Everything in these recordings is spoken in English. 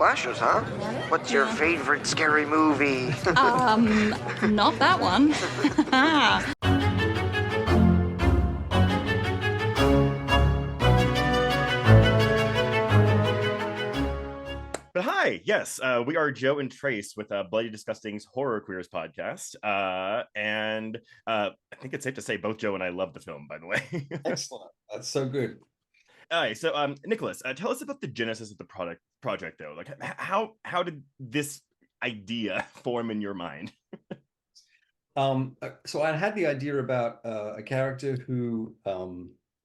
Slashes, huh? What's your favorite scary movie? Not that one. But hi, yes, we are Joe and Trace with Bloody Disgusting's Horror Queers podcast. I think it's safe to say both Joe and I love the film, by the way. Excellent. That's so good. All right, so Nicholas, tell us about the genesis of the project, though. Like, how did this idea form in your mind? So I had the idea about a character who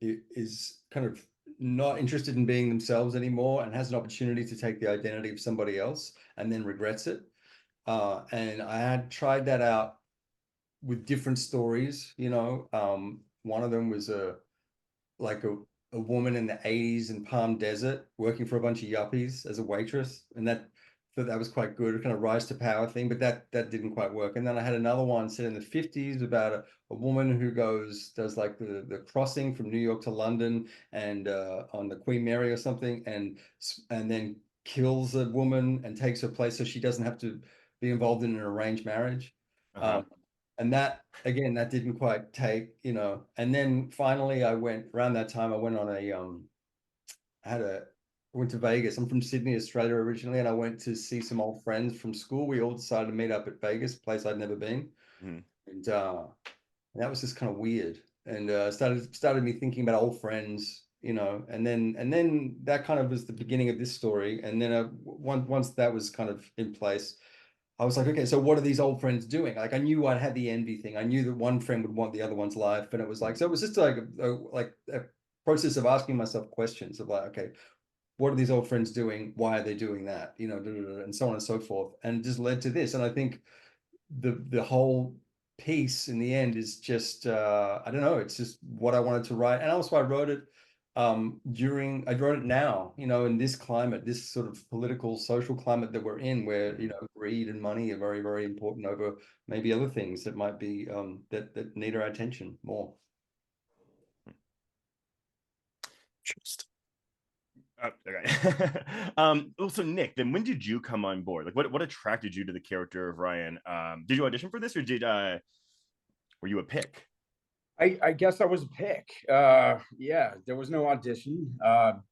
is kind of not interested in being themselves anymore and has an opportunity to take the identity of somebody else and then regrets it. And I had tried that out with different stories, one of them was like a woman in the 80s in Palm Desert working for a bunch of yuppies as a waitress, and that was quite good, kind of rise to power thing, but that didn't quite work. And then I had another one set in the 50s about a woman who does like the crossing from New York to London and on the Queen Mary or something, and then kills a woman and takes her place so she doesn't have to be involved in an arranged marriage. Uh-huh. And that, again, that didn't quite take, and then finally around that time, I went on I went to Vegas. I'm from Sydney, Australia originally, and I went to see some old friends from school. We all decided to meet up at Vegas, a place I'd never been. Mm-hmm. And that was just kind of weird. And started me thinking about old friends, and then that kind of was the beginning of this story. And then once that was kind of in place, I was like, okay, so what are these old friends doing? Like, I knew I had the envy thing. I knew that one friend would want the other one's life, and it was like, so it was just like a process of asking myself questions of like, okay, what are these old friends doing? Why are they doing that? And so on and so forth, and just led to this. And I think the whole piece in the end is just I don't know, it's just what I wanted to write, and also I wrote it I wrote it now, in this climate, this sort of political, social climate that we're in, where, greed and money are very, very important over maybe other things that might be that need our attention more. Just okay. Also, Nick, then when did you come on board? Like, what attracted you to the character of Ryan? Did you audition for this, or were you a pick? I guess I was a pick. Yeah, there was no audition.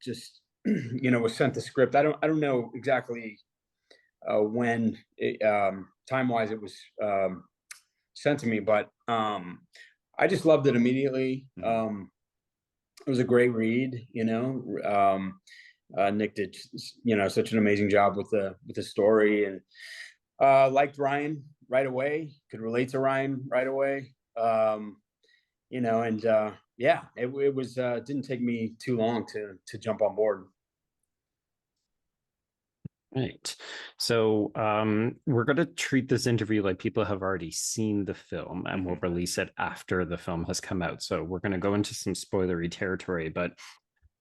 Just was sent the script. I don't know exactly when time wise it was sent to me, but I just loved it immediately. It was a great read. Nick did such an amazing job with the story, and liked Ryan right away. Could relate to Ryan right away. Yeah, it was didn't take me too long to jump on board. Right. So we're going to treat this interview like people have already seen the film, and we'll release it after the film has come out. So we're going to go into some spoilery territory, but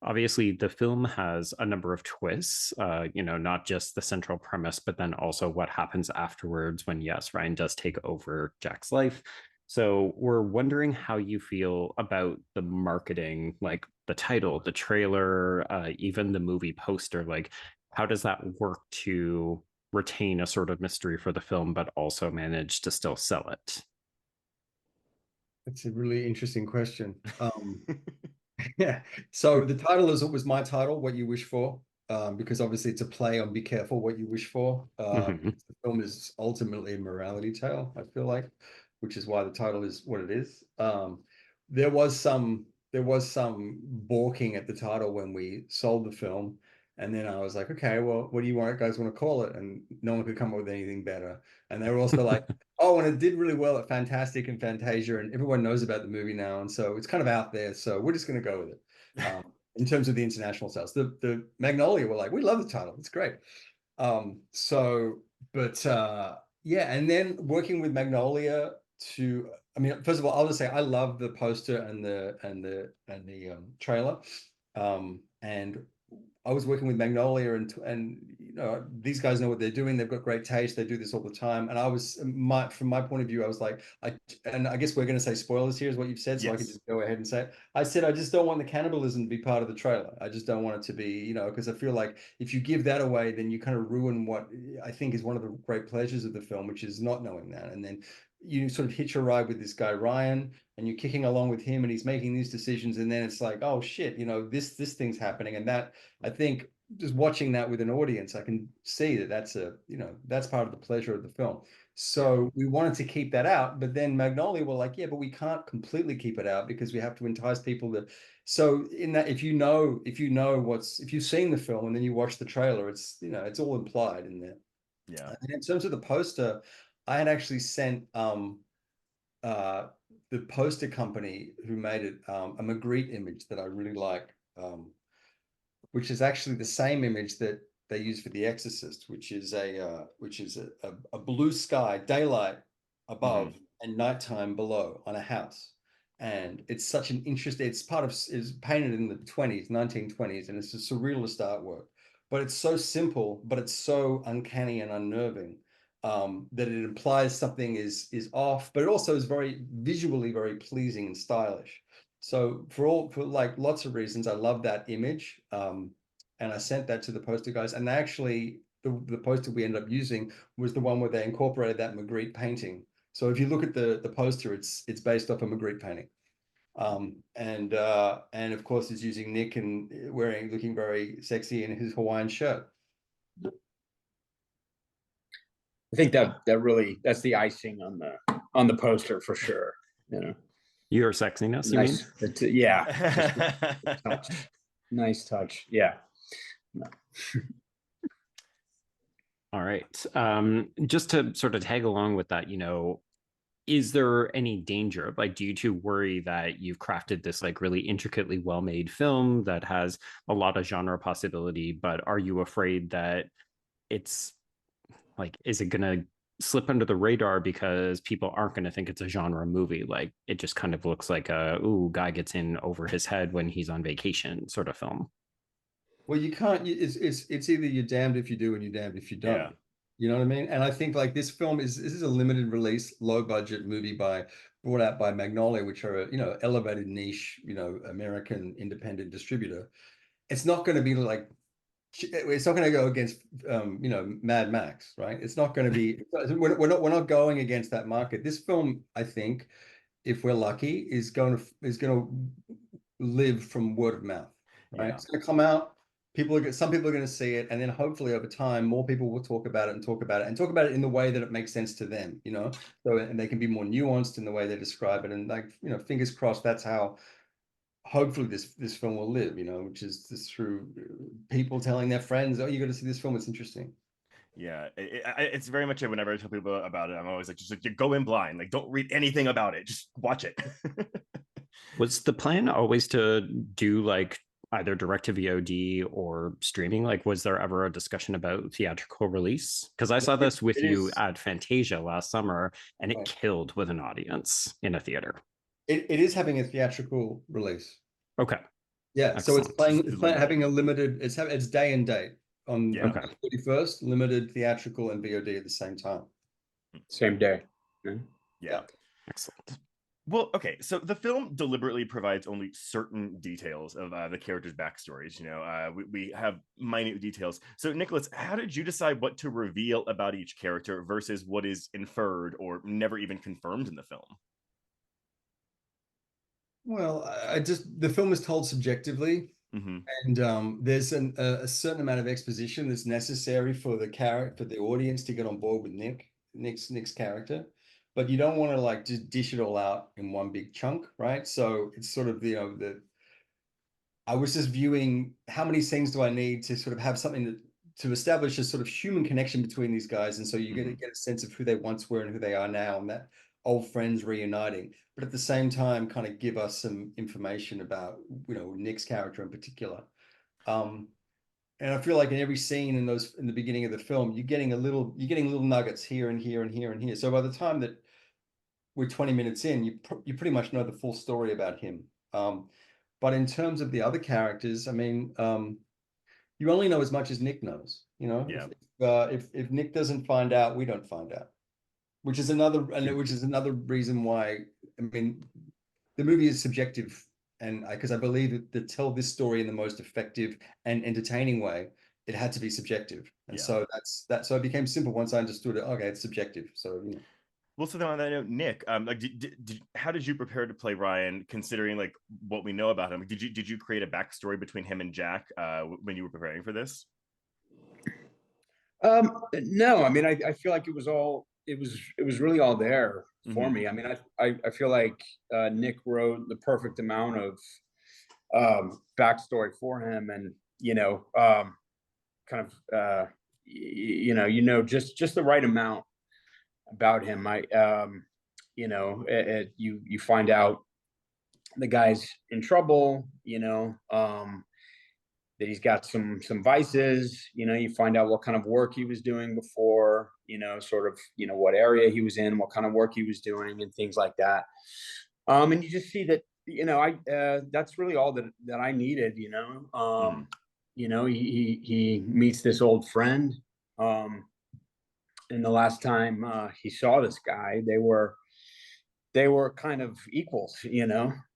obviously the film has a number of twists, not just the central premise, but then also what happens afterwards when, yes, Ryan does take over Jack's life. So we're wondering how you feel about the marketing, like the title, the trailer, even the movie poster. Like, how does that work to retain a sort of mystery for the film, but also manage to still sell it? That's a really interesting question. Yeah. So the title was my title, What You Wish For, because obviously it's a play on Be Careful What You Wish For. The film is ultimately a morality tale, I feel like, which is why the title is what it is. There was some balking at the title when we sold the film. And then I was like, okay, well, what do you guys want to call it? And no one could come up with anything better. And they were also like, oh, and it did really well at Fantastic and Fantasia, and everyone knows about the movie now. And so it's kind of out there. So we're just going to go with it. In terms of the international sales, the Magnolia were like, we love the title. It's great. Yeah. And then working with Magnolia first of all, I'll just say I love the poster and the trailer. And I was working with Magnolia, and you know, these guys know what they're doing. They've got great taste. They do this all the time. And I was from my point of view, I was like, and I guess we're going to say spoilers here is what you've said, so I can Yes. just go ahead and say it. I said I just don't want the cannibalism to be part of the trailer. I just don't want it to be, you know, because I feel like if you give that away, then you kind of ruin what I think is one of the great pleasures of the film, which is not knowing that. And then you sort of hitch a ride with this guy Ryan, and you're kicking along with him, and he's making these decisions, and then it's like, oh shit, you know, this thing's happening, and that I think just watching that with an audience, I can see that that's a, you know, that's part of the pleasure of the film. So we wanted to keep that out, but then Magnolia were like, yeah, but we can't completely keep it out because we have to entice people to. So in that, if you know if you've seen the film and then you watch the trailer, it's, you know, it's all implied in there. Yeah. And in terms of the poster, I had actually sent the poster company who made it a Magritte image that I really like, which is actually the same image that they use for The Exorcist, which is a blue sky, daylight above and nighttime below on a house. And it's such an interesting, it's painted in the 1920s, and it's a surrealist artwork. But it's so simple, but it's so uncanny and unnerving, that it implies something is off, but it also is very visually very pleasing and stylish. So for like lots of reasons, I love that image. And I sent that to the poster guys, and they actually, the poster we ended up using was the one where they incorporated that Magritte painting. So if you look at the poster, it's based off a Magritte painting. And of course it's using Nick and looking very sexy in his Hawaiian shirt. I think that really, that's the icing on the poster for sure. You know, Your sexiness, you nice. Yeah, Yeah. touch. Nice touch. Yeah. No. All right. Just to sort of tag along with that, you know, is there any danger? Like, do you two worry that you've crafted this like really intricately well-made film that has a lot of genre possibility, but are you afraid that it's like, is it going to slip under the radar because people aren't going to think it's a genre movie? Like, it just kind of looks like a, ooh, guy gets in over his head when he's on vacation sort of film. Well, you can't. It's either you're damned if you do and you're damned if you don't. Yeah. You know what I mean? And I think like this is a limited release, low budget movie brought out by Magnolia, which are a, you know, elevated niche, you know, American independent distributor. It's not going to be like, it's not going to go against you know, Mad Max, right? It's not going to be. We're not going against that market. This film, I think, if we're lucky, is going to live from word of mouth, right? Yeah. It's going to come out. Some people are going to see it, and then hopefully over time, more people will talk about it and talk about it in the way that it makes sense to them, you know. So, and they can be more nuanced in the way they describe it, and like, you know, fingers crossed, that's how hopefully this film will live, you know, which is just through people telling their friends, oh, you got to see this film, it's interesting. Yeah, it's very much whenever I tell people about it, I'm always like, just like, you go in blind, like don't read anything about it, just watch it. Was the plan always to do like either direct to VOD or streaming? Like, was there ever a discussion about theatrical release? Because I saw this with you at Fantasia last summer, and it killed with an audience in a theater. It is having a theatrical release. Okay. Yeah, excellent. So it's having a limited, it's day and date on Yeah. Okay. 31st, limited theatrical and VOD at the same time. Same day. Yeah. Excellent. Well, okay, so the film deliberately provides only certain details of the characters' backstories. You know, we have minute details. So, Nicholas, how did you decide what to reveal about each character versus what is inferred or never even confirmed in the film? Well, the film is told subjectively, and there's a certain amount of exposition that's necessary for the audience to get on board with Nick's character. But you don't want to like just dish it all out in one big chunk, right? So it's sort of, you know, I was just viewing how many scenes do I need to sort of have something to establish a sort of human connection between these guys, and so you get a sense of who they once were and who they are now, and that old friends reuniting. But at the same time, kind of give us some information about, you know, Nick's character in particular. And I feel like in every scene in the beginning of the film, you're getting little nuggets here and here and here and here. So by the time that we're 20 minutes in, you pretty much know the full story about him. But in terms of the other characters, I mean, you only know as much as Nick knows. You know, Yeah. if Nick doesn't find out, we don't find out. Which is another reason why, I mean, the movie is subjective, and because I believe that to tell this story in the most effective and entertaining way, it had to be subjective, and Yeah. so so it became simple once I understood it. Okay, it's subjective, so Well, so then on that note, Nick, like, how did you prepare to play Ryan, considering like what we know about him? Did you create a backstory between him and Jack when you were preparing for this? No, I mean, I feel like it was really all there for Mm-hmm. me. I mean, I feel like Nick wrote the perfect amount of backstory for him, and kind of just the right amount about him. You find out the guy's in trouble, that he's got some vices. You find out what kind of work he was doing before, sort of, what area he was in, what kind of work he was doing, and things like that. And you just see that, I that's really all that I needed. Mm-hmm. He meets this old friend. And the last time he saw this guy, they were kind of equals.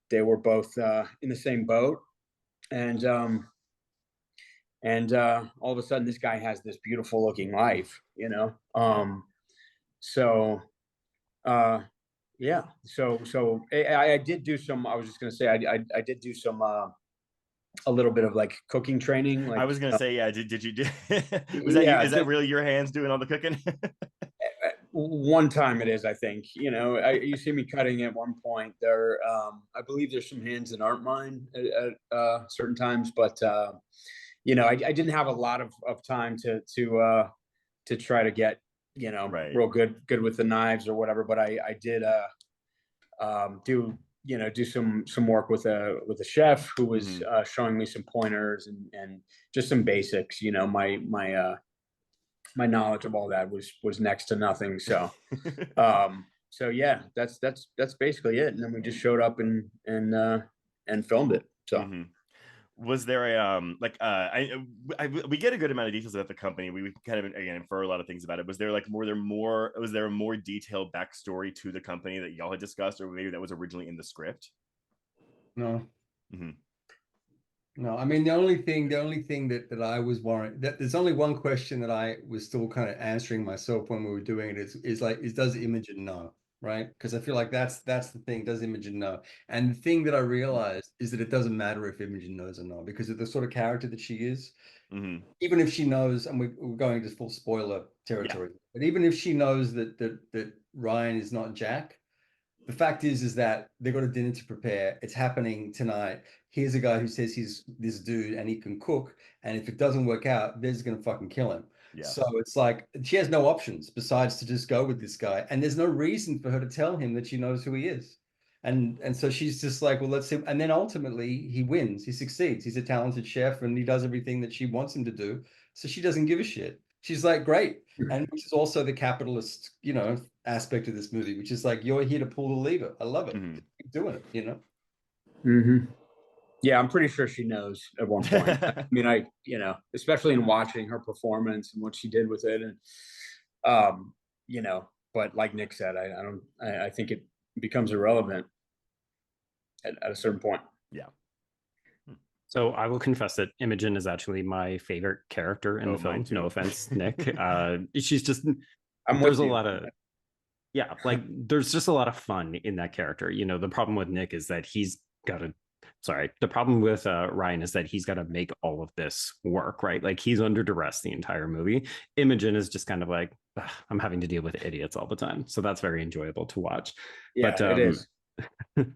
They were both in the same boat, and all of a sudden this guy has this beautiful looking life. So yeah, so I did do some. I was just gonna say I did do some a little bit of like cooking training. Like I was gonna say, yeah. Did you do? Was that you? yeah, Is that really your hands doing all the cooking? one time it is, I think. You see me cutting at one point there. I believe there's some hands that aren't mine at certain times, but I didn't have a lot of time to try to get Right. real good with the knives or whatever. But I did do some work with a chef who was showing me some pointers and just some basics. My knowledge of all that was next to nothing. So so yeah, that's basically it. And then we just showed up and filmed it. So Mm-hmm. Was there a we get a good amount of details about the company. We kind of again infer a lot of things about it. Was there a more detailed backstory to the company that y'all had discussed, or maybe that was originally in the script? no. Mm-hmm. No, I mean the only thing that I was worried that there's only one question that I was still kind of answering myself when we were doing it is does Imogen know, right? Because I feel like that's the thing, does Imogen know? And the thing that I realized is that it doesn't matter if Imogen knows or not, because of the sort of character that she is. Mm-hmm. Even if she knows, and we're going to full spoiler territory, but even if she knows that Ryan is not Jack, the fact is that they got a dinner to prepare. It's happening tonight. Here's a guy who says he's this dude and he can cook. And if it doesn't work out, they're just gonna fucking kill him. Yeah. So it's like she has no options besides to just go with this guy. And there's no reason for her to tell him that she knows who he is. And so she's just like, well, let's see. And then ultimately he wins. He succeeds. He's a talented chef and he does everything that she wants him to do. So she doesn't give a shit. She's like, great. And which is also the capitalist, aspect of this movie, which is like, you're here to pull the lever. I love it. Mm-hmm. Keep doing it, Mm-hmm. Yeah, I'm pretty sure she knows at one point. I mean, especially in watching her performance and what she did with it, and but like Nick said, I think it becomes irrelevant at a certain point. Yeah. So I will confess that Imogen is actually my favorite character in the film. No offense, Nick. She's just there's a lot of there's just a lot of fun in that character. The problem with Nick is that the problem with Ryan is that he's got to make all of this work, right? Like he's under duress the entire movie. Imogen is just kind of like, I'm having to deal with idiots all the time. So that's very enjoyable to watch. Yeah, but, it is. It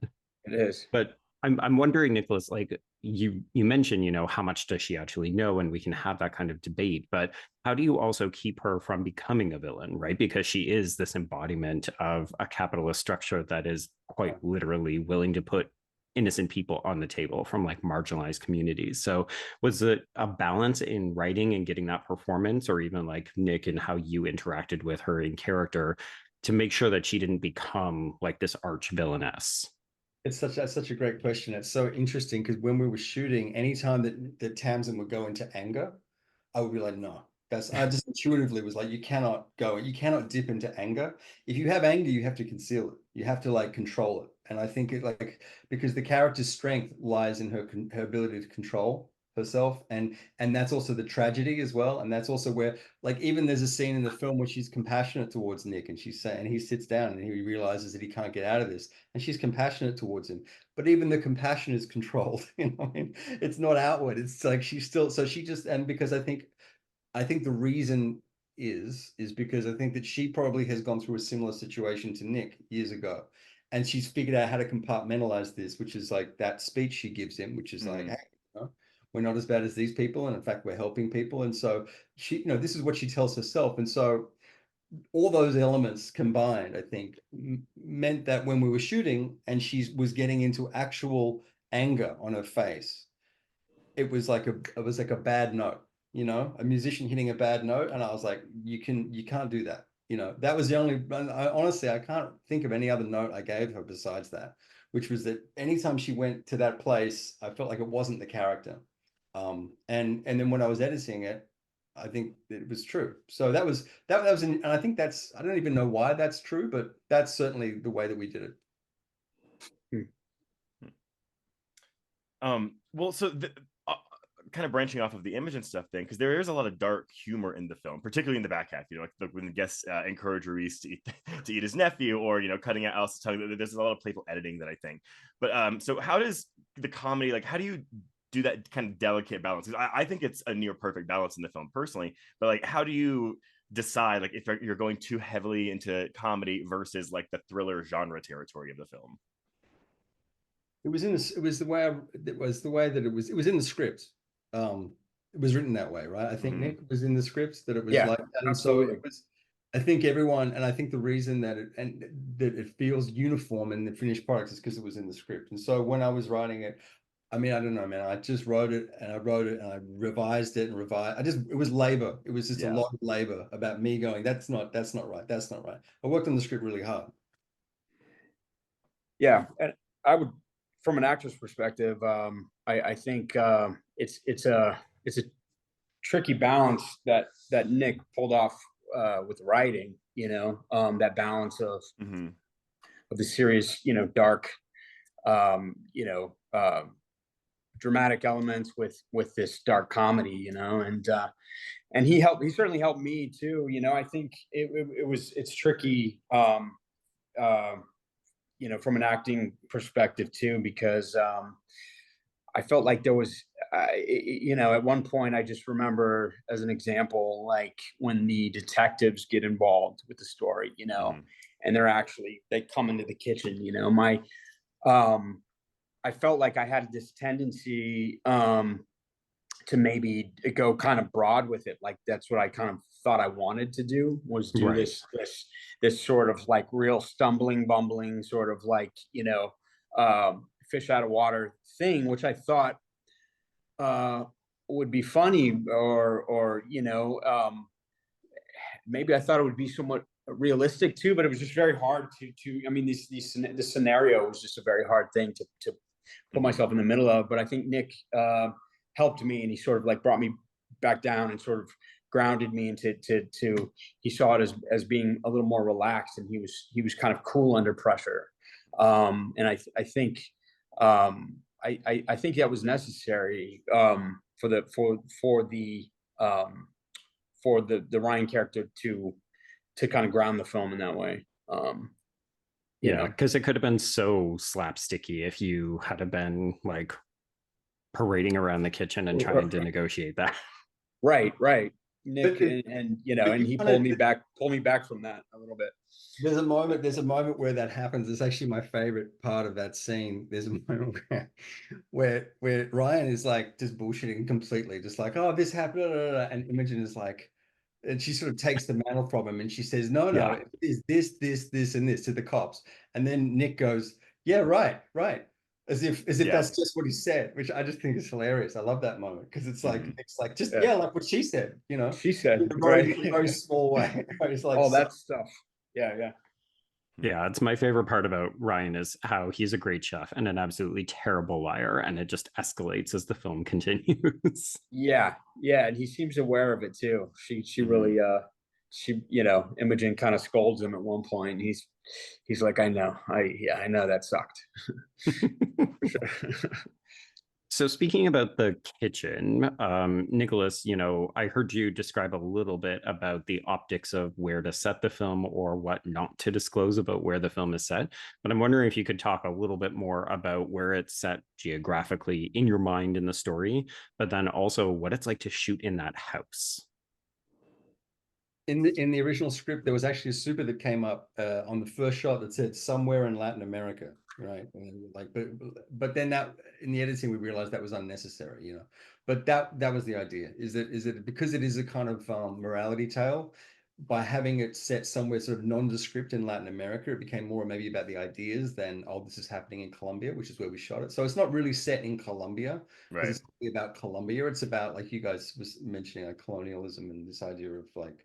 is. But I'm wondering, Nicholas, like you mentioned, how much does she actually know? And we can have that kind of debate, but how do you also keep her from becoming a villain, right? Because she is this embodiment of a capitalist structure that is quite literally willing to put innocent people on the table from like marginalized communities. So was it a balance in writing and getting that performance, or even like Nick and how you interacted with her in character to make sure that she didn't become like this arch villainess? That's such a great question. It's so interesting because when we were shooting, anytime that Tamsin would go into anger, I would be like, no. I just intuitively was like, you cannot dip into anger. If you have anger, you have to conceal it. You have to like control it. And I think it like because the character's strength lies in her ability to control herself, and that's also the tragedy as well. And that's also where like even there's a scene in the film where she's compassionate towards Nick, and she's saying, and he sits down and he realizes that he can't get out of this, and she's compassionate towards him. But even the compassion is controlled. I mean, it's not outward. It's like she's still so she just and because I think the reason is because I think that she probably has gone through a similar situation to Nick years ago, and she's figured out how to compartmentalize this, which is like that speech she gives him, which is like, hey, we're not as bad as these people, and in fact, we're helping people. And so she, this is what she tells herself, and so all those elements combined, I think, meant that when we were shooting and she was getting into actual anger on her face, it was like a bad note, a musician hitting a bad note, and I was like, you can't do that. That was the only. Honestly, I can't think of any other note I gave her besides that, which was that anytime she went to that place, I felt like it wasn't the character. And then when I was editing it, I think it was true. So and I think I don't even know why that's true, but that's certainly the way that we did it. Well, so kind of branching off of the Imogen stuff thing, because there is a lot of dark humor in the film, particularly in the back half. Like when the guests encourage Reese to eat his nephew, or cutting out Alice's tongue. There's a lot of playful editing that I think. But so how does the comedy, like, how do you do that kind of delicate balance? Because I think it's a near perfect balance in the film personally. But like, how do you decide like if you're going too heavily into comedy versus like the thriller genre territory of the film? It was the way that it was in the script. It was written that way, right? I think Nick was in the script that it was like that. And so it was, I think everyone, and I think the reason that it feels uniform in the finished product is because it was in the script. And so when I was writing it, I mean, I don't know, man. I just wrote it and I revised it and revised. It was labor. It was just a lot of labor about me going, that's not right. That's not right. I worked on the script really hard. Yeah. And I would, from an actor's perspective, I think it's a tricky balance that Nick pulled off with writing. That balance of the serious, dark, dramatic elements with this dark comedy, and he certainly helped me too. I think it's tricky. From an acting perspective too, because I felt like there was, at one point, I just remember as an example, like when the detectives get involved with the story, and they come into the kitchen, I felt like I had this tendency to maybe go kind of broad with it. Like that's what I kind of thought I wanted to do, was do this sort of like real stumbling, bumbling sort of like, fish out of water thing, which I thought would be funny or maybe I thought it would be somewhat realistic too, but it was just very hard to I mean, this scenario was just a very hard thing to put myself in the middle of. But I think Nick helped me, and he sort of like brought me back down and sort of grounded me into he saw it as being a little more relaxed, and he was kind of cool under pressure. And I think I think that was necessary for the Ryan character to kind of ground the film in that way. Because it could have been so slapsticky if you had been like parading around the kitchen and trying to negotiate that. Right. Nick and he pulled me back from that a little bit. There's a moment where that happens. It's actually my favorite part of that scene. There's a moment where Ryan is like just bullshitting completely, just like, oh, this happened, and Imogen is like, and she sort of takes the mantle from him, and she says, no, it is this, and this to the cops. And then Nick goes, yeah, right. As if that's just what he said, which I just think is hilarious. I love that moment because it's like like what she said, She said in a very small way. It's like, that stuff. Yeah. Yeah, it's my favorite part about Ryan is how he's a great chef and an absolutely terrible liar, and it just escalates as the film continues. Yeah, yeah, and he seems aware of it too. She Mhm. really she Imogen kind of scolds him at one point. And he's like, I know, I know that sucked. So speaking about the kitchen, Nicholas, I heard you describe a little bit about the optics of where to set the film or what not to disclose about where the film is set. But I'm wondering if you could talk a little bit more about where it's set geographically in your mind in the story, but then also what it's like to shoot in that house. In the original script, there was actually a super that came up on the first shot that said somewhere in Latin America, right? And like, but then that in the editing we realized that was unnecessary, But that was the idea. Is that because it is a kind of morality tale, by having it set somewhere sort of nondescript in Latin America, it became more maybe about the ideas than, oh, this is happening in Colombia, which is where we shot it. So it's not really set in Colombia because Right. it's really about Colombia. It's about, like you guys was mentioning, like colonialism and this idea of like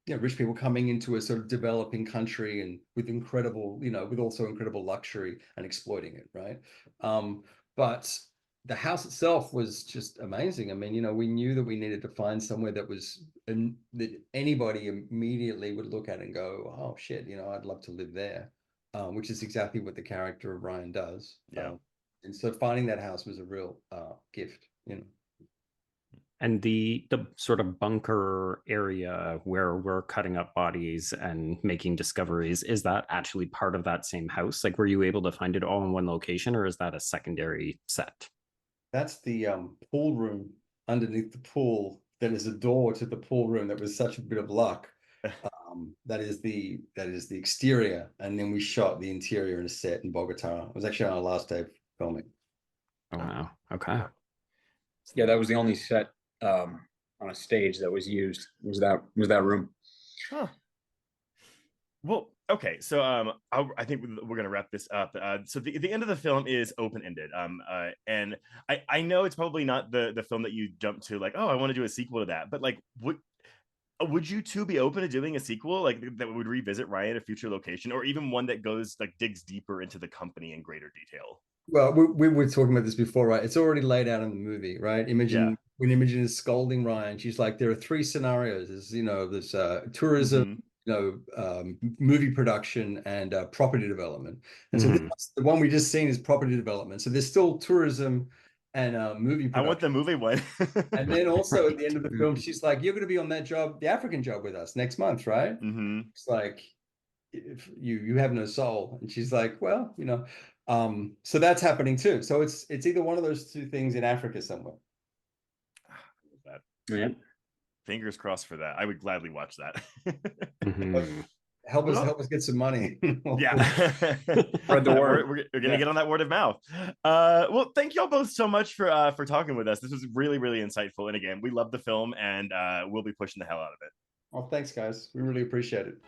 rich people coming into a sort of developing country and with incredible, with also incredible luxury and exploiting it, right? But the house itself was just amazing. I mean, we knew that we needed to find somewhere that was that anybody immediately would look at and go, oh shit, I'd love to live there, which is exactly what the character of Ryan does. Yeah. And so finding that house was a real gift, And the sort of bunker area where we're cutting up bodies and making discoveries, is that actually part of that same house? Like, were you able to find it all in one location, or is that a secondary set? That's the pool room underneath the pool. There is a door to the pool room. That was such a bit of luck. That is the exterior, and then we shot the interior in a set in Bogota. It was actually on our last day of filming. Oh, wow. Okay. Yeah, that was the only set on a stage that was used. Was that room? Huh. Well, okay, so I think we're gonna wrap this up. So the end of the film is open ended. And I know it's probably not the film that you jump to like, oh, I want to do a sequel to that, but like, would you two be open to doing a sequel like that would revisit Ryan at a future location, or even one that goes like digs deeper into the company in greater detail? Well, we were talking about this before, right? It's already laid out in the movie, right? When Imogen is scolding Ryan, she's like, there are three scenarios. There's tourism, movie production, and property development. And so the one we just seen is property development. So there's still tourism and movie production. I want the movie one. And then also at the end of the film, she's like, you're going to be on that job, the African job with us next month, right? It's like, if you have no soul. And she's like, well, so that's happening too. So it's either one of those two things in Africa somewhere. Yeah. Fingers crossed for that. I would gladly watch that. Help us get some money. Yeah. Spread the word. We're gonna get on that word of mouth. Well, thank y'all both so much for talking with us. This was really, really insightful. And again, we love the film and we'll be pushing the hell out of it. Well, thanks guys. We really appreciate it.